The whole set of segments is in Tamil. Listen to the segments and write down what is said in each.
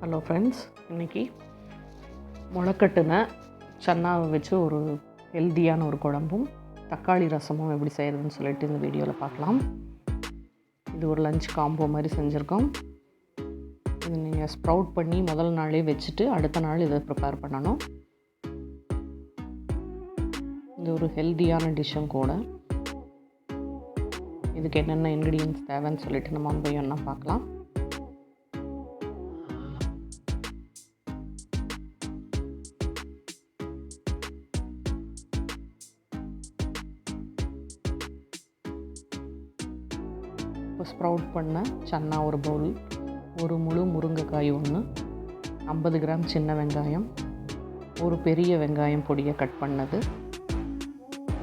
ஹலோ ஃப்ரெண்ட்ஸ், இன்றைக்கி முளைக்கட்டுன சன்னாவை வச்சு ஒரு ஹெல்த்தியான ஒரு குழம்பும் தக்காளி ரசமும் எப்படி செய்கிறதுன்னு சொல்லிட்டு இந்த வீடியோவில் பார்க்கலாம். இது ஒரு லஞ்ச் காம்போ மாதிரி செஞ்சுருக்கோம். இது நீங்கள் ஸ்ப்ரவுட் பண்ணி முதல் நாளே வச்சுட்டு அடுத்த நாள் இதை ப்ரிப்பேர் பண்ணணும். இது ஒரு ஹெல்த்தியான டிஷ்ஷும் கூட. இதுக்கு என்னென்ன இன்க்ரீடியன்ட்ஸ் தேவைன்னு சொல்லிட்டு நம்ம போய் ஒன்றா பார்க்கலாம். இப்போ ஸ்ப்ரவுட் பண்ண சன்னா ஒரு பவுல், ஒரு முழு முருங்கைக்காய் ஒன்று, 50 கிராம் சின்ன வெங்காயம், ஒரு பெரிய வெங்காயம் பொடியை கட் பண்ணது,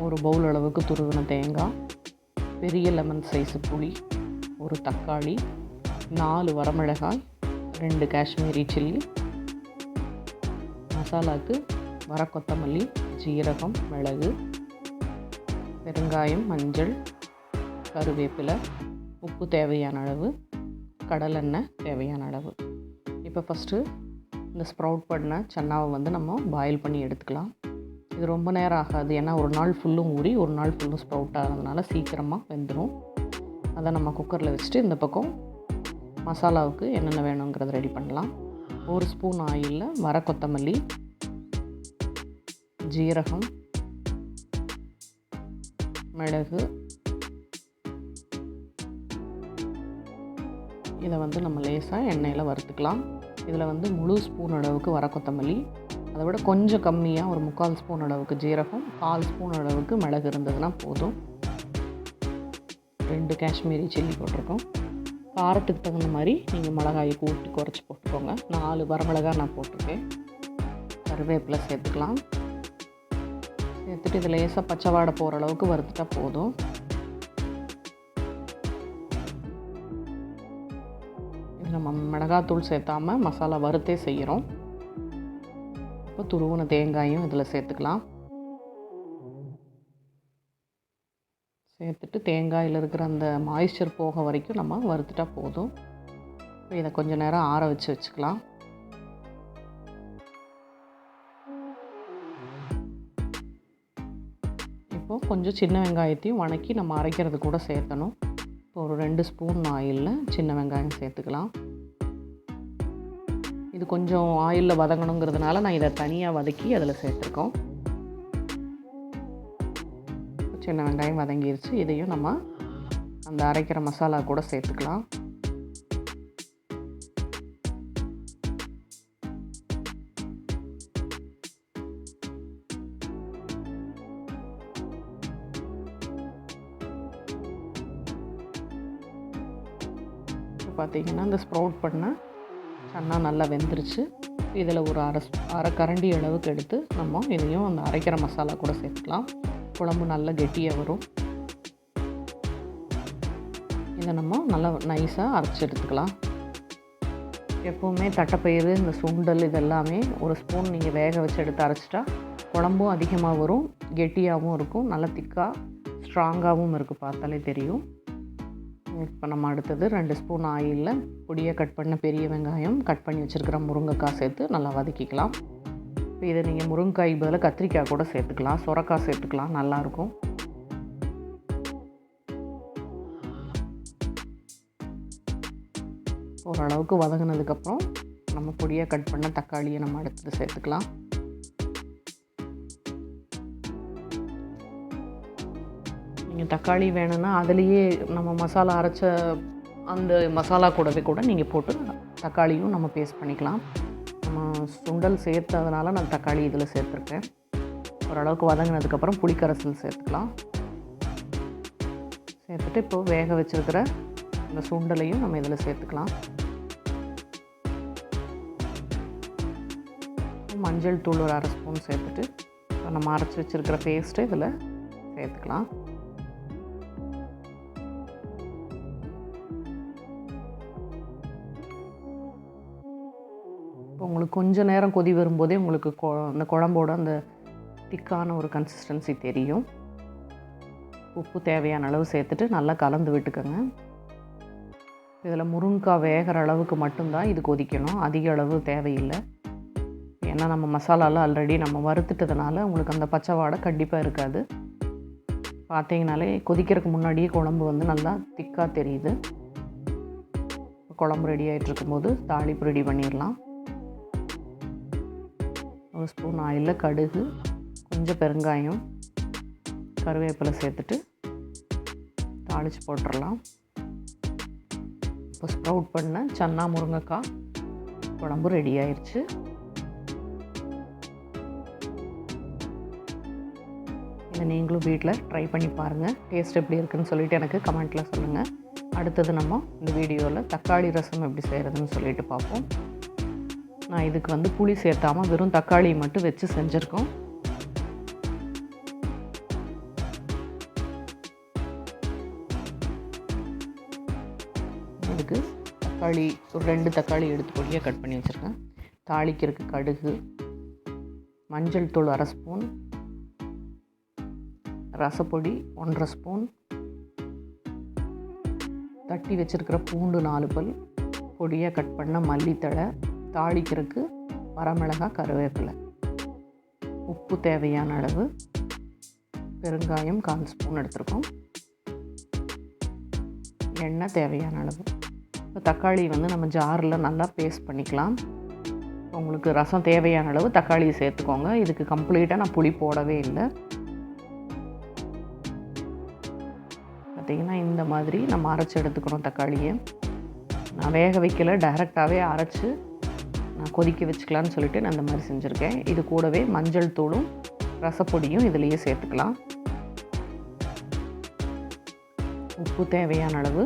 ஒரு பவுல் அளவுக்கு துருவின தேங்காய், பெரிய லெமன் சைஸு புளி, ஒரு தக்காளி, 4 வரமிளகாய், 2 காஷ்மீரி சில்லி, மசாலாவுக்கு வர கொத்தமல்லி, ஜீரகம், மிளகு, பெருங்காயம், மஞ்சள், கருவேப்பிலை, உப்பு தேவையான அளவு, கடலெண்ணெய் தேவையான அளவு. இப்போ ஃபஸ்ட்டு இந்த ஸ்ப்ரவுட் பண்ண சன்னாவை நம்ம பாயில் பண்ணி எடுத்துக்கலாம். இது ரொம்ப நேரம் ஆகாது, ஏன்னா ஒரு நாள் ஃபுல்லும் ஊறி ஒரு நாள் ஃபுல்லும் ஸ்ப்ரவுட் ஆகிறதுனால சீக்கிரமாக வெந்துடும். அதை நம்ம குக்கரில் வச்சுட்டு இந்த பக்கம் மசாலாவுக்கு என்னென்ன வேணுங்கிறத ரெடி பண்ணலாம். 1 ஸ்பூன் ஆயிலில் வர கொத்தமல்லி, ஜீரகம், மிளகு, இதை நம்ம லேசாக எண்ணெயில் வறுத்துக்கலாம். இதில் முழு ஸ்பூன் அளவுக்கு வர கொத்தமல்லி, அதை விட கொஞ்சம் கம்மியாக ஒரு 3/4 ஸ்பூன் அளவுக்கு ஜீரகம், 1/4 ஸ்பூன் அளவுக்கு மிளகு இருந்ததுன்னா போதும். 2 காஷ்மீரி சில்லி போட்டிருக்கோம். காரத்துக்கு தகுந்த மாதிரி நீங்கள் மிளகாயை கூட்டி குறைச்சி போட்டுக்கோங்க. 4 வரமிளகாய் நான் போட்டிருக்கேன். கருவேப்பிலை சேர்த்துக்கலாம். சேர்த்துட்டு இதில் லேசாக பச்சை வாடை போகிற அளவுக்கு வறுத்துட்டா போதும். நம்ம மிளகாத்தூள் சேர்த்தாமல் மசாலா வறுத்தே செய்கிறோம். இப்போ துருவின தேங்காயும் இதில் சேர்த்துக்கலாம். சேர்த்துட்டு தேங்காயில் இருக்கிற அந்த மாய்ஸ்சர் போக வரைக்கும் நம்ம வறுத்துட்டா போதும். இப்போ இதை கொஞ்சம் நேரம் ஆற வச்சுக்கலாம். இப்போது கொஞ்சம் சின்ன வெங்காயத்தையும் வணக்கி நம்ம அரைக்கிறது கூட சேர்த்தணும். இப்போ ஒரு 2 ஸ்பூன் ஆயிலில் சின்ன வெங்காயம் சேர்த்துக்கலாம். இது கொஞ்சம் ஆயிலில் வதங்கணுங்கிறதுனால நான் இதை தனியாக வதக்கி அதில் சேர்த்துருக்கோம். சின்ன வெங்காயம் வதங்கிருச்சு. இதையும் நம்ம அந்த அரைக்கிற மசாலா கூட சேர்த்துக்கலாம். பார்த்திங்கன்னா இந்த ஸ்ப்ரவுட் பண்ண சன்னா நல்லா வெந்துருச்சு. இதில் ஒரு அரை கரண்டி அளவுக்கு எடுத்து நம்ம இதையும் அந்த அரைக்கிற மசாலா கூட சேர்த்துக்கலாம். குழம்பு நல்லா கெட்டியாக வரும். இதை நம்ம நல்லா நைஸாக அரைச்சி எடுத்துக்கலாம். எப்போவுமே தட்டைப்பயிறு, இந்த சுண்டல் இதெல்லாமே ஒரு ஸ்பூன் நீங்கள் வேக வச்சு எடுத்து அரைச்சிட்டா குழம்பும் அதிகமாக வரும், கெட்டியாகவும் இருக்கும், நல்லா திக்காக ஸ்ட்ராங்காகவும் இருக்குது, பார்த்தாலே தெரியும். இப்போ நம்ம அடுத்தது 2 ஸ்பூன் ஆயிலில் பொடியை கட் பண்ண பெரிய வெங்காயம், கட் பண்ணி வச்சுருக்கிற முருங்கைக்காய் சேர்த்து நல்லா வதக்கிக்கலாம். இப்போ இதை நீங்கள் முருங்கைக்காய் பதில் கத்திரிக்காய் கூட சேர்த்துக்கலாம், சுரைக்காய் சேர்த்துக்கலாம், நல்லாயிருக்கும். ஓரளவுக்கு வதங்கினதுக்கப்புறம் நம்ம பொடியை கட் பண்ண தக்காளியை நம்ம அடுத்தது சேர்த்துக்கலாம். நீங்கள் தக்காளி வேணும்னா அதுலேயே நம்ம மசாலா அரைச்ச அந்த மசாலா கூடவே கூட நீங்கள் போட்டு தக்காளியும் நம்ம பேஸ்ட் பண்ணிக்கலாம். நம்ம சுண்டல் சேர்த்ததுனால நான் தக்காளி இதில் சேர்த்துருக்கேன். ஓரளவுக்கு வதங்கினதுக்கப்புறம் புளிக்கரைசல் சேர்த்துக்கலாம். சேர்த்துட்டு இப்போது வேக வச்சுருக்கிற இந்த சுண்டலையும் நம்ம இதில் சேர்த்துக்கலாம். மஞ்சள் தூள் ஒரு 1/2 ஸ்பூன் சேர்த்துட்டு நம்ம அரைச்சி வச்சுருக்கிற பேஸ்ட்டு இதில் சேர்த்துக்கலாம். இப்போ உங்களுக்கு கொஞ்சம் நேரம் கொதி வரும்போதே உங்களுக்கு அந்த குழம்போட அந்த திக்கான ஒரு கன்சிஸ்டன்சி தெரியும். உப்பு தேவையான அளவு சேர்த்துட்டு நல்லா கலந்து விட்டுக்கோங்க. இதில் முருங்கைக்காய் வேகிற அளவுக்கு மட்டும்தான் இது கொதிக்கணும், அதிக அளவு தேவையில்லை. ஏன்னா நம்ம மசாலாலாம் ஆல்ரெடி நம்ம வறுத்துட்டதுனால உங்களுக்கு அந்த பச்சை வாடை கண்டிப்பாக இருக்காது. பார்த்தீங்கனாலே கொதிக்கிறதுக்கு முன்னாடியே குழம்பு வந்து நல்லா திக்காக தெரியுது. குழம்பு ரெடி ஆகிட்டு இருக்கும்போது தாளிப்பு ரெடி பண்ணிடலாம். ஒரு ஸ்பூன் ஆயிலில் கடுகு, கொஞ்சம் பெருங்காயம், கருவேப்பிலை சேர்த்துட்டு தாளித்து போட்டுடலாம். இப்போ ஸ்ப்ரவுட் பண்ண சன்னா முருங்கைக்காய் குழம்பு ரெடி ஆயிடுச்சு. இதை நீங்களும் வீட்டில் ட்ரை பண்ணி பாருங்கள். டேஸ்ட் எப்படி இருக்குதுன்னு சொல்லிவிட்டு எனக்கு கமெண்ட்டில் சொல்லுங்கள். அடுத்தது நம்ம இந்த வீடியோவில் தக்காளி ரசம் எப்படி செய்கிறதுன்னு சொல்லிட்டு பார்ப்போம். நான் இதுக்கு வந்து புளி சேர்த்தாமல் வெறும் தக்காளியை மட்டும் வச்சு செஞ்சுருக்கோம். இதுக்கு தக்காளி ஒரு 2 தக்காளி எடுத்து பொடியாக கட் பண்ணி வச்சுருக்கேன். தாளிக்கிறதுக்கு கடுகு, மஞ்சள் தூள் 1/2 ஸ்பூன், ரசப்பொடி 1/2 ஸ்பூன், தட்டி வச்சுருக்கிற பூண்டு 4 பல், பொடியாக கட் பண்ண மல்லித்தழை, தாளிக்கிறதுக்கு வரமிளகாய், கருவேப்பிலை, உப்பு தேவையான அளவு, பெருங்காயம் 1/4 ஸ்பூன் எடுத்துருக்கோம், எண்ணெய் தேவையான அளவு. இப்போ தக்காளி வந்து நம்ம ஜாரில் நல்லா பேஸ்ட் பண்ணிக்கலாம். உங்களுக்கு ரசம் தேவையான அளவு தக்காளியை சேர்த்துக்கோங்க. இதுக்கு கம்ப்ளீட்டாக நான் புளி போடவே இல்லை. பார்த்திங்கன்னா இந்த மாதிரி நம்ம அரைச்சி எடுத்துக்கணும். தக்காளியை நான் வேக வைக்கல, டைரெக்டாகவே அரைச்சி நான் கொதிக்க வச்சுக்கலான்னு சொல்லிவிட்டு நான் இந்த மாதிரி செஞ்சுருக்கேன். இது கூடவே மஞ்சள் தூளும் ரசப்பொடியும் இதிலேயே சேர்த்துக்கலாம். உப்பு தேவையான அளவு,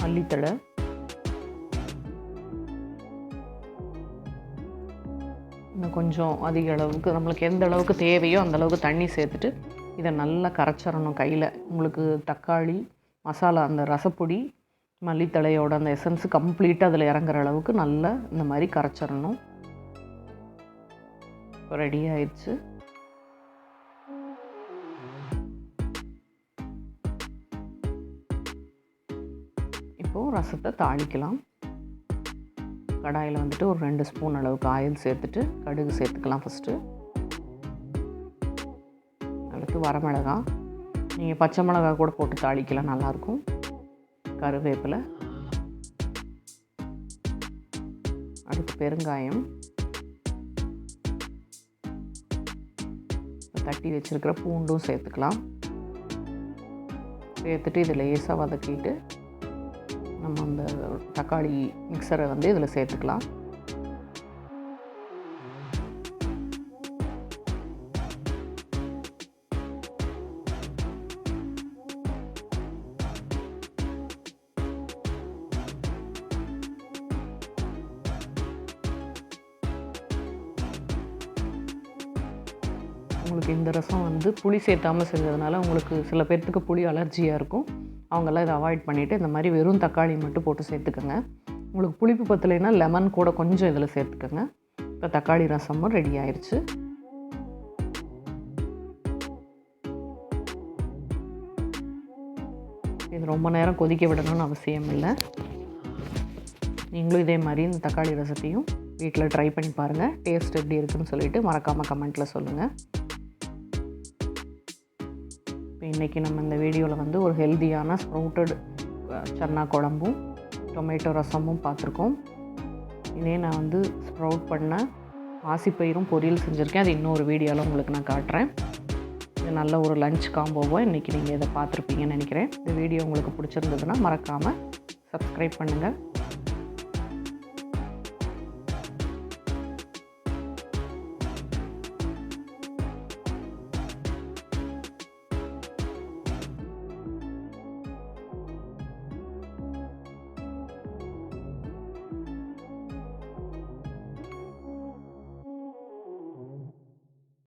மல்லித்தழை, இன்னும் கொஞ்சம் அதிக அளவுக்கு நம்மளுக்கு எந்த அளவுக்கு தேவையோ அந்த அளவுக்கு தண்ணி சேர்த்துட்டு இதை நல்லா கரைச்சிடணும் கையில். உங்களுக்கு தக்காளி மசாலா அந்த ரசப்பொடி மல்லித்தழையோட அந்த எசன்ஸு கம்ப்ளீட்டாக அதில் இறங்குற அளவுக்கு நல்லா இந்த மாதிரி கரைச்சிடணும். ரெடி ஆயிடுச்சு. இப்போது ரசத்தை தாளிக்கலாம். கடாயில் வந்துட்டு ஒரு 2 ஸ்பூன் அளவுக்கு ஆயில் சேர்த்துட்டு கடுகு சேர்த்துக்கலாம் ஃபஸ்ட்டு. அடுத்து வரமிளகாய், நீங்கள் பச்சை மிளகாய் கூட போட்டு தாளிக்கலாம், நல்லாயிருக்கும். கருவேப்பிலை, அடுத்து பெருங்காயம், தட்டி வச்சுருக்கிற பூண்டும் சேர்த்துக்கலாம். சேர்த்துட்டு இதில் லேசாக வதக்கிட்டு நம்ம அந்த தக்காளி மிக்சரை வந்து இதில் சேர்த்துக்கலாம். உங்களுக்கு இந்த ரசம் வந்து புளி சேர்த்தாமல் செஞ்சதுனால உங்களுக்கு சில பேர்த்துக்கு புளி அலர்ஜியாக இருக்கும். அவங்கெல்லாம் இதை அவாய்ட் பண்ணிவிட்டு இந்த மாதிரி வெறும் தக்காளி மட்டும் போட்டு சேர்த்துக்கோங்க. உங்களுக்கு புளிப்பு பத்தலைன்னா லெமன் கூட கொஞ்சம் இதில் சேர்த்துக்கோங்க. இப்போ தக்காளி ரசமும் ரெடி ஆயிடுச்சு. இது ரொம்ப நேரம் கொதிக்க விடணும்னு அவசியம் இல்லை. நீங்களும் இதே மாதிரி இந்த தக்காளி ரசத்தையும் வீட்டில் ட்ரை பண்ணி பாருங்கள். டேஸ்ட் எப்படி இருக்குதுன்னு சொல்லிவிட்டு மறக்காமல் கமெண்ட்டில் சொல்லுங்கள். இப்போ இன்றைக்கி நம்ம இந்த வீடியோவில் வந்து ஒரு ஹெல்த்தியான ஸ்ப்ரவுட்டட் சன்னா குழம்பும் டொமேட்டோ ரசமும் பார்த்துருக்கோம். இதே நான் வந்து ஸ்ப்ரவுட் பண்ண பாசிப்பயிரும் பொரியல் செஞ்சுருக்கேன். அது இன்னொரு வீடியோவில் உங்களுக்கு நான் காட்டுறேன். இது நல்ல ஒரு லஞ்ச் காம்போவாக இன்றைக்கி நீங்கள் இதை பார்த்துருப்பீங்கன்னு நினைக்கிறேன். இந்த வீடியோ உங்களுக்கு பிடிச்சிருந்ததுன்னா மறக்காமல் சப்ஸ்கிரைப் பண்ணுங்கள்.